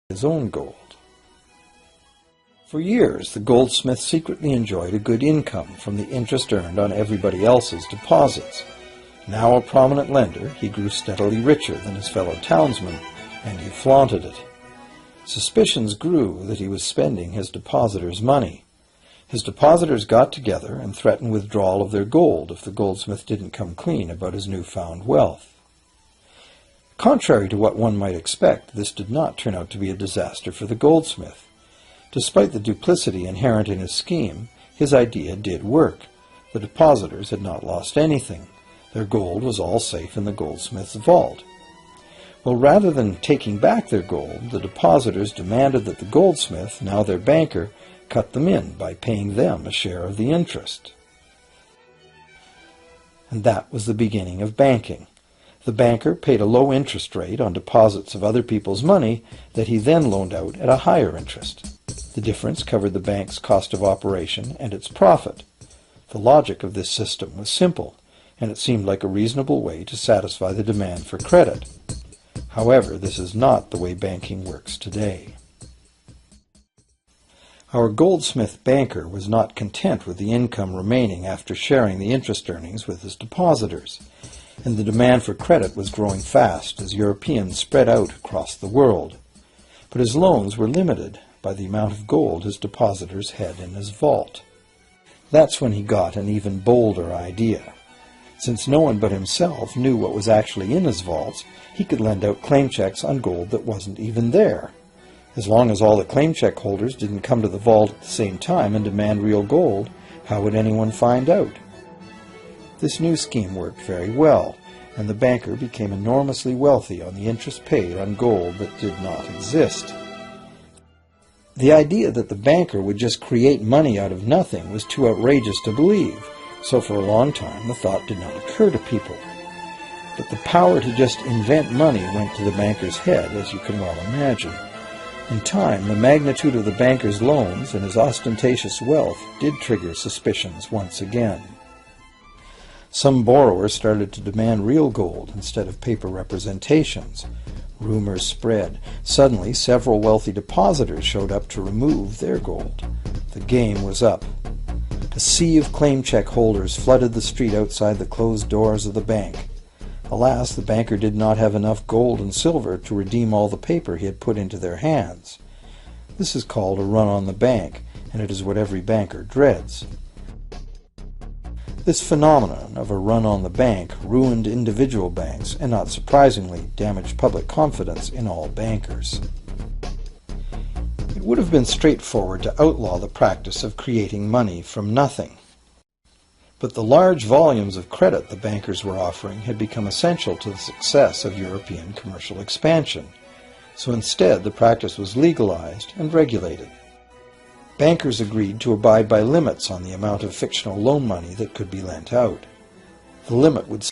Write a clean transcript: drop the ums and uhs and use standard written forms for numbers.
his own gold. For years, the goldsmith secretly enjoyed a good income from the interest earned on everybody else's deposits. Now a prominent lender, he grew steadily richer than his fellow townsmen, and he flaunted it. Suspicions grew that he was spending his depositors' money. His depositors got together and threatened withdrawal of their gold if the goldsmith didn't come clean about his newfound wealth. Contrary to what one might expect, this did not turn out to be a disaster for the goldsmith. Despite the duplicity inherent in his scheme, his idea did work. The depositors had not lost anything. Their gold was all safe in the goldsmith's vault. Well, rather than taking back their gold, the depositors demanded that the goldsmith, now their banker, cut them in by paying them a share of the interest. And that was the beginning of banking. The banker paid a low interest rate on deposits of other people's money that he then loaned out at a higher interest. The difference covered the bank's cost of operation and its profit. The logic of this system was simple, and it seemed like a reasonable way to satisfy the demand for credit. However, this is not the way banking works today. Our goldsmith banker was not content with the income remaining after sharing the interest earnings with his depositors, and the demand for credit was growing fast as Europeans spread out across the world. But his loans were limited by the amount of gold his depositors had in his vault. That's when he got an even bolder idea. Since no one but himself knew what was actually in his vaults, he could lend out claim checks on gold that wasn't even there. As long as all the claim check holders didn't come to the vault at the same time and demand real gold, how would anyone find out? This new scheme worked very well, and the banker became enormously wealthy on the interest paid on gold that did not exist. The idea that the banker would just create money out of nothing was too outrageous to believe, so for a long time the thought did not occur to people. But the power to just invent money went to the banker's head, as you can well imagine. In time, the magnitude of the banker's loans and his ostentatious wealth did trigger suspicions once again. Some borrowers started to demand real gold instead of paper representations. Rumors spread. Suddenly, several wealthy depositors showed up to remove their gold. The game was up. A sea of claim check holders flooded the street outside the closed doors of the bank. Alas, the banker did not have enough gold and silver to redeem all the paper he had put into their hands. This is called a run on the bank, and it is what every banker dreads. This phenomenon of a run on the bank ruined individual banks and, not surprisingly, damaged public confidence in all bankers. It would have been straightforward to outlaw the practice of creating money from nothing. But the large volumes of credit the bankers were offering had become essential to the success of European commercial expansion, so instead the practice was legalized and regulated. Bankers agreed to abide by limits on the amount of fictional loan money that could be lent out. The limit would